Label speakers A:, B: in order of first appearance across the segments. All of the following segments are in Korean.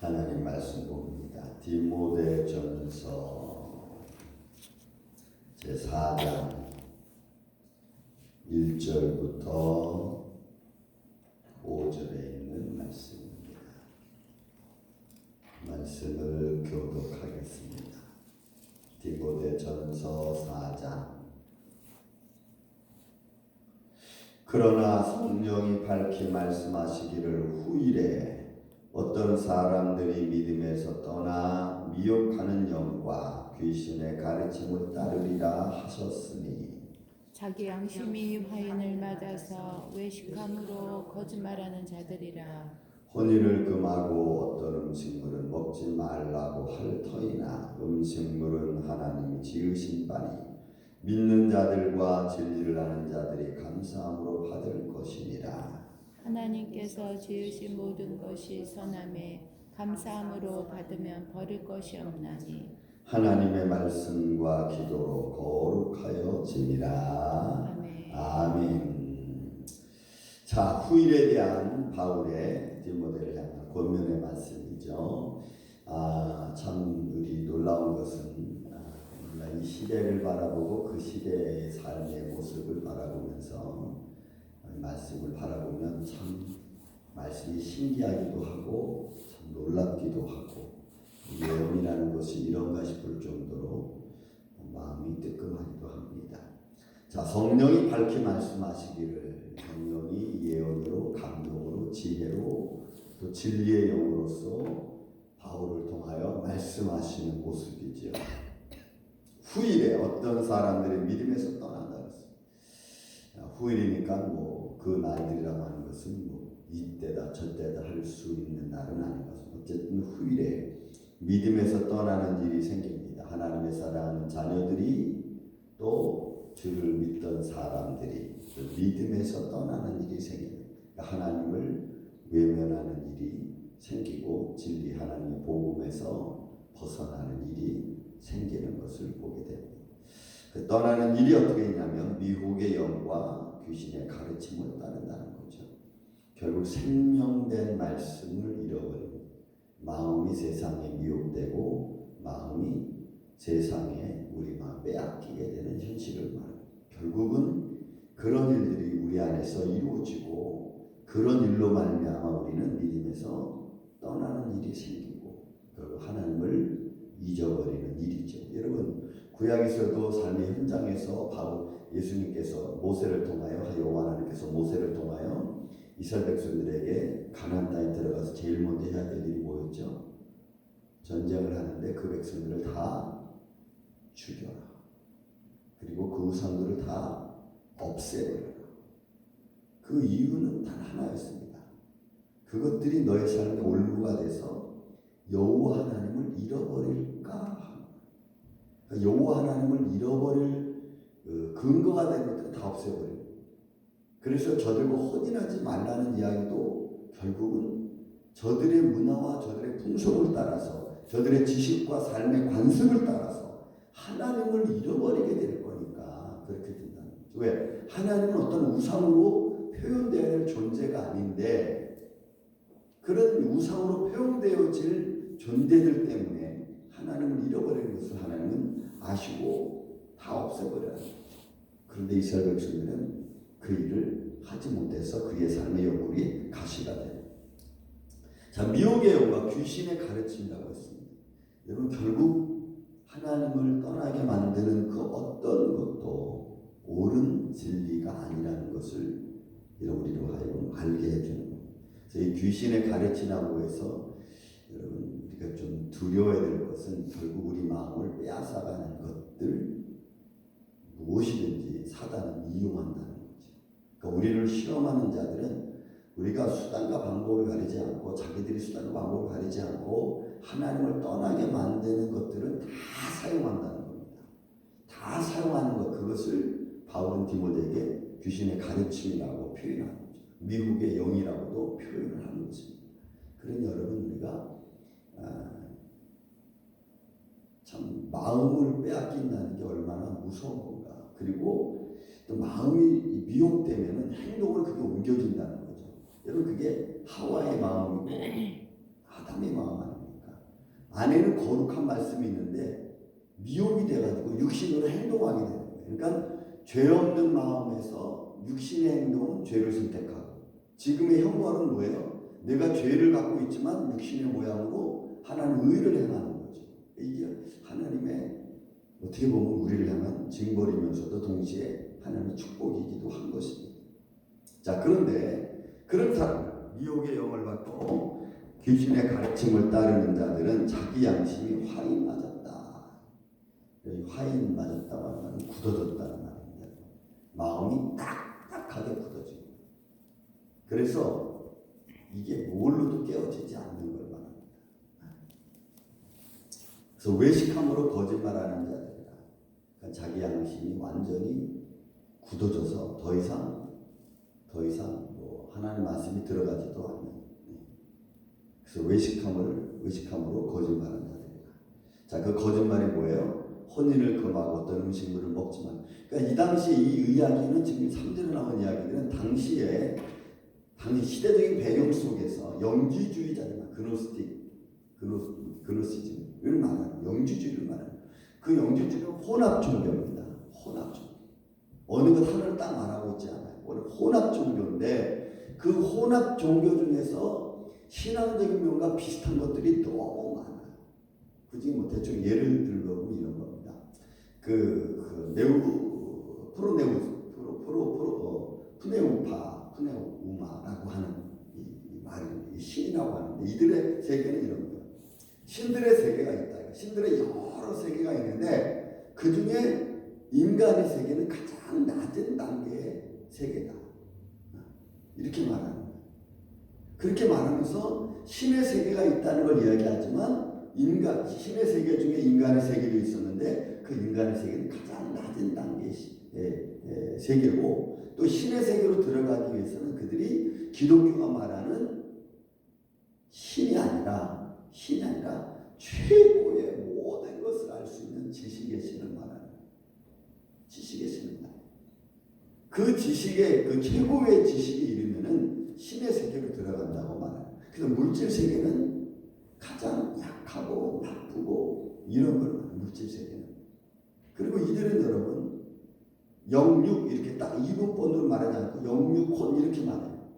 A: 하나님 말씀 봅니다. 디모데전서 제4장 1절부터 5절에 있는 말씀입니다. 말씀을 교독하겠습니다. 디모데전서 4장. 그러나 성령이 밝히 말씀하시기를 후일에 어떤 사람들이 믿음에서 떠나 미혹하는 영과 귀신의 가르침을 따르리라 하셨으니
B: 자기 양심이 화인을 맞아서 외식함으로 거짓말하는 자들이라.
A: 혼인을 금하고 어떤 음식물은 먹지 말라고 할 터이나 음식물은 하나님이 지으신 바니 믿는 자들과 진리를 아는 자들이 감사함으로 받을 것이니라.
B: 하나님께서 지으신 모든 것이 선함에 감사함으로 받으면 버릴 것이 없나니.
A: 하나님의 말씀과 기도로 거룩하여지니라.
B: 아멘.
A: 아멘. 자, 후일에 대한 바울의 디모데를 향한 권면의 말씀이죠. 참 우리 놀라운 것은 이 시대를 바라보고 그 시대의 삶의 모습을 바라보면서 말씀을 바라보면 참 말씀이 신기하기도 하고 참 놀랍기도 하고 예언이라는 것이 이런가 싶을 정도로 마음이 뜨끔하기도 합니다. 자, 성령이 밝히 말씀하시기를 성령이 예언으로 감동으로 지혜로 또 진리의 영으로서 바울을 통하여 말씀하시는 모습이죠. 후일에 어떤 사람들이 믿음에서 떠난다 그랬습니다. 후일이니까 그 날들이라고 하는 것은 이때다 저때다 할 수 있는 날은 아닌 것입니다. 어쨌든 후일에 믿음에서 떠나는 일이 생깁니다. 하나님의 사랑하는 자녀들이 또 주를 믿던 사람들이 믿음에서 떠나는 일이 생깁니다. 하나님을 외면하는 일이 생기고 진리 하나님의 복음에서 벗어나는 일이 생기는 것을 보게 됩니다. 그 떠나는 일이 어떻게 있냐면 미혹의 영과 귀신의 가르침을 따른다는 거죠. 결국 생명된 말씀을 잃어버립니다. 마음이 세상에 미혹되고 마음이 세상에 우리 마음 빼앗기게 되는 현실을 말합니다. 결국은 그런 일들이 우리 안에서 이루어지고 그런 일로 말미암아 우리는 믿음에서 떠나는 일이 생기고 결국 하나님을 잊어버리는 일이죠. 여러분 구약에서도 삶의 현장에서 예수님께서 모세를 통하여 여호와 하나님께서 모세를 통하여 이스라엘 백성들에게 가나안 땅에 들어가서 제일 먼저 해야 될 일이 뭐였죠? 전쟁을 하는데 그 백성들을 다 죽여라. 그리고 그 우상들을 다 없애버려라. 그 이유는 단 하나였습니다. 그것들이 너의 삶의 올무가 돼서 여호와 하나님을 잃어버릴까? 여호와 하나님을 잃어버릴 근거가 되는 것들을 다 없애버려요. 그래서 저들과 혼인하지 말라는 이야기도 결국은 저들의 문화와 저들의 풍속을 따라서 저들의 지식과 삶의 관습을 따라서 하나님을 잃어버리게 될 거니까 그렇게 된다는 거죠. 왜? 하나님은 어떤 우상으로 표현되어야 될 존재가 아닌데 그런 우상으로 표현되어질 존재들 때문에 하나님을 잃어버리는 것을 하나님은 아시고 다 없애버려요. 그런데 이스라엘 백성들은 그 일을 하지 못해서 그의 삶의 영혼이 가시가 돼요. 자, 미혹의 영과 귀신의 가르침이라고 했습니다. 여러분 결국 하나님을 떠나게 만드는 그 어떤 것도 옳은 진리가 아니라는 것을 우리로 하여금 알게 해주는 겁니다. 그래서 이 귀신의 가르침이라고 해서 여러분 우리가 좀 두려워야 될 것은 결국 우리 마음을 빼앗아가는 것들 무엇이든지 사단은 이용한다는 거죠. 그러니까 우리를 실험하는 자들은 우리가 수단과 방법을 가리지 않고 자기들이 수단과 방법을 가리지 않고 하나님을 떠나게 만드는 것들은 다 사용한다는 겁니다. 다 사용하는 것 그것을 바울은 디모데에게 귀신의 가르침이라고 표현하는 거죠. 미혹의 영이라고도 표현을 하는 것입니다. 그러니 여러분 우리가 참 마음을 빼앗긴다는 게 얼마나 무서운 건가. 그리고 또 마음이 미혹되면 행동으로 그게 옮겨진다는 거죠. 여러분 그게 하와의 마음이고 아담의 마음 아닙니까? 안에는 거룩한 말씀이 있는데 미혹이 돼가지고 육신으로 행동하게 되는 거예요. 그러니까 죄 없는 마음에서 육신의 행동은 죄를 선택하고, 지금의 형벌은 뭐예요? 내가 죄를 갖고 있지만 육신의 모양으로 하나님 의를 행하는 거죠. 이게 하나님의 어떻게 보면 우리를 향한 징벌이면서도 동시에 하나님의 축복이기도 한 것입니다. 자, 그런데 그런 사람, 미혹의 영을 받고 귀신의 가르침을 따르는 자들은 자기 양심이 화인 맞았다. 여기 화인 맞았다고 하면 굳어졌다는 말입니다. 마음이 딱딱하게 굳어지고, 그래서 이게 뭘로도 깨어지지 않는 걸 말합니다. 그래서 외식함으로 거짓말하는 자들이라, 그러니까 자기 양심이 완전히 굳어져서 더 이상 뭐 하나님 말씀이 들어가지도 않는. 그래서 외식함으로 거짓말하는 자들이라. 자, 그 거짓말이 뭐예요? 혼인을 금하고 어떤 음식물을 먹지만. 그러니까 이 당시 이 이야기는, 지금 3절에 나온 이야기들은 당시 시대적인 배경 속에서 영지주의자들, 그노시즘을 말하는, 영지주의를 말하는, 그 영지주의는 혼합 종교입니다. 혼합 종교. 어느 것 하나를 딱 말하고 있지 않아요. 원래 혼합 종교인데 그 혼합 종교 중에서 신앙적인 면과 비슷한 것들이 너무 많아요. 굳이 뭐 대충 예를 들면 이런 겁니다. 푸네우마라고 하는 이 말이 신이라고 하는데, 이들의 세계는 이런 거예요. 신들의 세계가 있다. 신들의 여러 세계가 있는데 그 중에 인간의 세계는 가장 낮은 단계의 세계다. 이렇게 말하는 거예요. 그렇게 말하면서 신의 세계가 있다는 걸 이야기하지만, 신의 세계 중에 인간의 세계도 있었는데 그 인간의 세계는 가장 낮은 단계의 세계고, 또 신의 세계로 들어가기 위해서는 그들이 기독교가 말하는 신이 아니라 최고의 모든 것을 알 수 있는 지식의 신을 말하는 거예요. 지식의 신을 말해요. 그 지식의, 그 최고의 지식이 이르면은 신의 세계로 들어간다고 말해요. 그래서 물질 세계는 가장 약하고 나쁘고 이런 걸 말해요. 물질 세계는. 그리고 이들은 여러분 영육, 이렇게 딱 이분법으로 말하지 않고 영육혼 이렇게 말해요.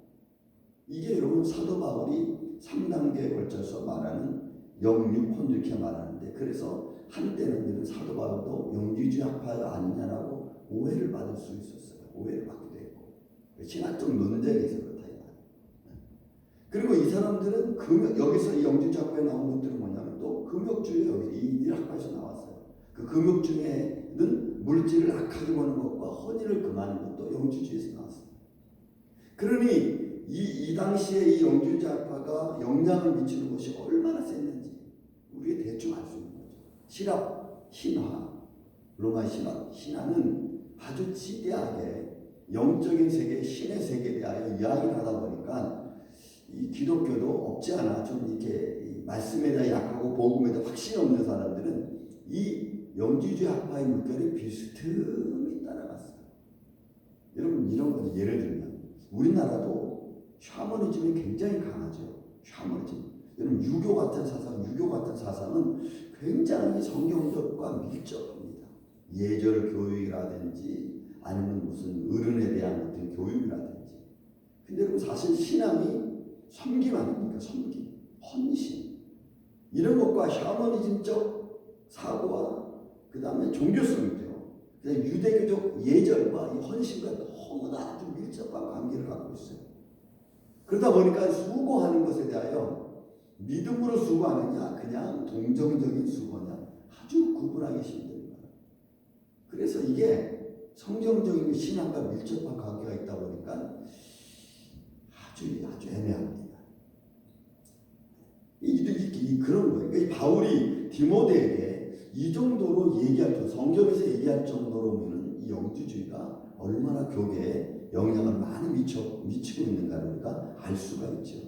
A: 이게 여러분 사도 바울이 3단계에 걸쳐서 말하는 영육혼 이렇게 말하는데, 그래서 한때는 사도 바울도 영지주의 학파가 아니냐라고 오해를 받을 수 있었어요. 오해를 받기도 했고, 신학적 논쟁에서 그렇다. 그리고 이 사람들은 여기서 이 영지주의 학파에 나온 것들은 뭐냐면 또 금욕주의, 여기 이 학파에서 나왔어요. 그 금욕주의는 물질을 악하게 보는 것과 혼인을 금하는 것도 영지주의에서 나왔어요. 그러니 이 당시에 이 영지주의 학파가 영향을 미치는 것이 얼마나 셌는지 우리가 대충 알 수 있는 거죠. 시랍 신화, 로마 신화는 아주 지대하게 영적인 세계, 신의 세계에 대하여 이야기를 하다 보니까 이 기독교도 없지 않아 좀 이렇게 말씀에 대해 약하고 복음에 대해 확신이 없는 사람들은 이 영지주의 학파의 물결이 비스듬히 따라갔어요. 여러분, 이런 거 예를 들면 우리나라도 샤머니즘이 굉장히 강하죠. 샤머니즘. 여러분, 유교 같은 사상은 굉장히 성경적과 밀접합니다. 예절 교육이라든지 아니면 무슨 어른에 대한 어떤 교육이라든지. 근데 여러분, 사실 신앙이 섬김 아닙니까? 섬김, 헌신. 이런 것과 샤머니즘적 사고와 그 다음에 종교성이죠. 그다음에 유대교적 예절과 이 헌신과 너무나 아주 밀접한 관계를 갖고 있어요. 그러다 보니까 수고하는 것에 대하여 믿음으로 수고하느냐 그냥 동정적인 수고냐 아주 구분하기 힘듭니다. 그래서 이게 성경적인 신앙과 밀접한 관계가 있다 보니까 아주 애매합니다. 그런 거예요. 그러니까 바울이 디모데에게 이 정도로 성경에서 얘기할 정도로면 이 영지주의가 얼마나 교계에 영향을 많이 미치고 있는가를 우리가 알 수가 있죠.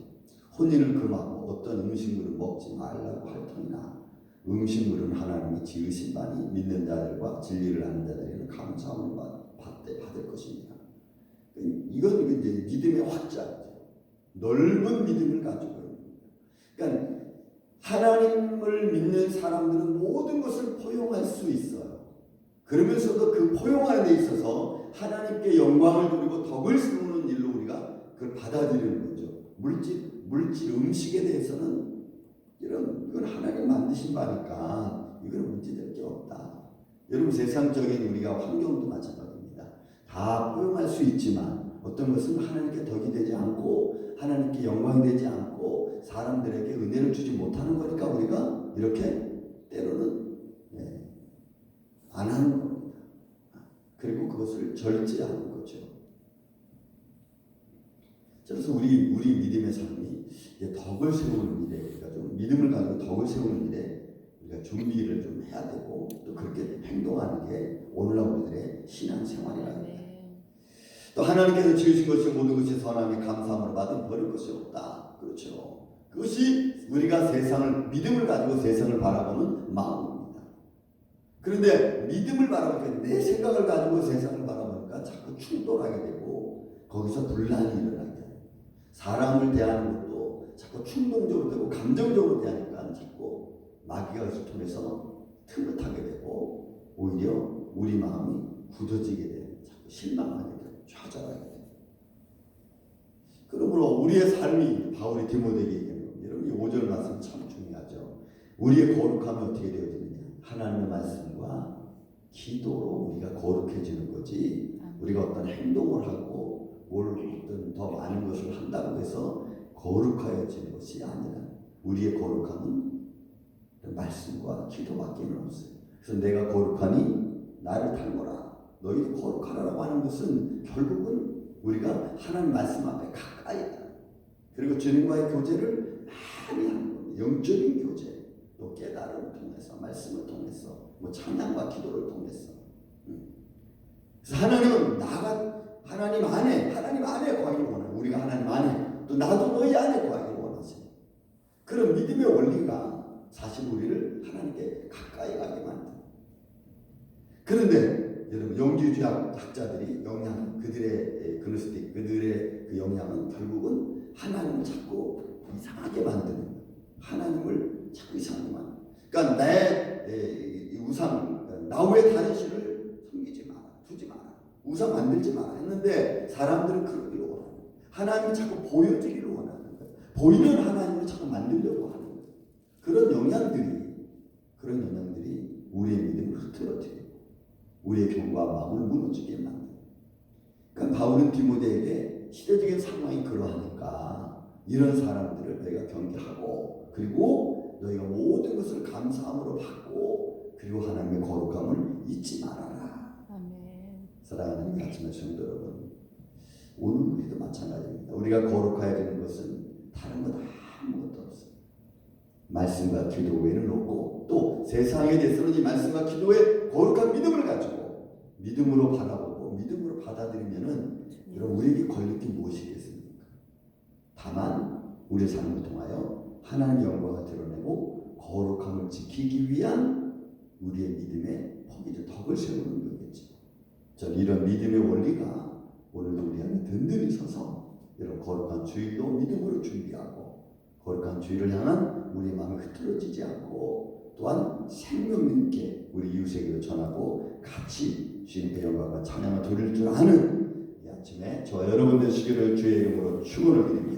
A: 혼인을 금하고 어떤 음식물을 먹지 말라고 할 터이나 음식물은 하나님이 지으신 바니 믿는 자들과 진리를 아는 자들에게는 감사함을 받을 것입니다. 이건 이제 믿음의 확장이죠. 넓은 믿음을 가지고 있는 거예요. 그러니까 하나님을 믿는 사람들은 모든 것을 포용할 수 있어요. 그러면서도 그 포용하는 데 있어서 하나님께 영광을 돌리고 덕을 세우는 일로 우리가 그걸 받아들이는 거죠. 물질, 음식에 대해서는 이건 하나님 만드신 바니까 이건 문제될 게 없다. 여러분 세상적인 우리가 환경도 마찬가지입니다. 다 포용할 수 있지만 어떤 것은 하나님께 덕이 되지 않고 하나님께 영광이 되지 않고 사람들에게 은혜를 주지 못하는 거니까 우리가 이렇게 때로는 안 하는 겁니다. 그리고 그것을 절제하는 거죠. 그래서 우리 믿음의 삶이 덕을 세우는 일에 우리가 좀 믿음을 가지고 덕을 세우는 일에 우리가 준비를 좀 해야 되고 또 그렇게 행동하는 게 오늘날 우리들의 신앙생활이라는 겁니다. 또 하나님께서 지으신 것이 모든 것이 선함에 감사함으로 받은 버릴 것이 없다. 그렇죠. 그것이 우리가 세상을 믿음을 가지고 세상을 바라보는 마음입니다. 그런데 믿음을 바라보니까 내 생각을 가지고 세상을 바라보니까 자꾸 충돌하게 되고 거기서 분란이 일어나게 돼요. 사람을 대하는 것도 자꾸 충동적으로 되고 감정적으로 대하니까 자꾸 마귀가 그것을 통해서 틈을 타게 되고 오히려 우리 마음이 굳어지게 돼요. 자꾸 실망하게 돼요. 좌절하게 돼요. 그러므로 우리의 삶이 바울이 디모데에게 얘기하는 겁니다. 여러분 이 5절 말씀 참 중요하죠. 우리의 거룩함이 어떻게 되어지느냐. 하나님의 말씀과 기도로 우리가 거룩해지는 거지 우리가 어떤 행동을 하고 뭘 어떤 더 많은 것을 한다고 해서 거룩하여지는 것이 아니라 우리의 거룩함은 말씀과 기도밖에는 없어요. 그래서 내가 거룩하니 나를 닮아라. 너희도 거룩하라고 하는 것은 결국은 우리가 하나님 말씀 앞에 가까이 있다. 그리고 주님과의 교제를 많이 하는 겁니다. 영적인 교제, 또 깨달음을 통해서, 말씀을 통해서, 찬양과 기도를 통해서. 그래서 하나님은 하나님 안에 거하기를 원해요. 우리가 하나님 안에, 또 나도 너희 안에 거하기를 원하세요. 그런 믿음의 원리가 사실 우리를 하나님께 가까이 가게 만듭니다. 그런데 여러분 영주주의 학자들이 그들의 그노스틱 그들의 그 영향은 결국은 하나님을 자꾸 이상하게 만드는 거예요. 하나님을 자꾸 이상하게 만드는 거예요. 그러니까 내 우상 나 외에 다른 신을 섬기지 마라, 두지 마라, 우상 만들지 마라 했는데 사람들은 그러기를 원하는 거예요. 하나님이 자꾸 보여지기를 원하는 거예요. 보이는 하나님을 자꾸 만들려고 하는 거예요. 그런 영향들이 우리의 믿음을 흐트러뜨리고 우리의 견고한 마음을 무너지게 만듭니다. 그러니까 바울은 디모데에게 시대적인 상황이 그러하니까 이런 사람들을 너희가 경계하고 그리고 너희가 모든 것을 감사함으로 받고 그리고 하나님의 거룩함을 잊지 말아라.
B: 아멘.
A: 사랑하는 아침의 성도 여러분, 오늘 우리도 마찬가지입니다. 우리가 거룩해지는 것은 다른 것 아무것도 없어요. 말씀과 기도 외에는 없고 또 세상에 대해서는 이 말씀과 기도에 거룩한 믿음을 가지고 믿음으로 바라보고 믿음으로 받아들이면은 여러분 우리에게 걸릴 게 무엇이겠습니까? 다만 우리의 삶을 통하여 하나님의 영광을 드러내고 거룩함을 지키기 위한 우리의 믿음의 포기적 덕을 세우는 거겠죠. 저는 이런 믿음의 원리가 오늘도 우리 안에 든든히 서서 이런 거룩한 주일도 믿음으로 준비하고 거룩한 주일을 향한 우리의 마음이 흐트러지지 않고 또한 생명 있게 우리 이웃에게도 전하고 같이 주님께 영광과 찬양을 돌릴 줄 아는 이 아침에 저와 여러분 되시기를 주의 이름으로 축원을 드립니다.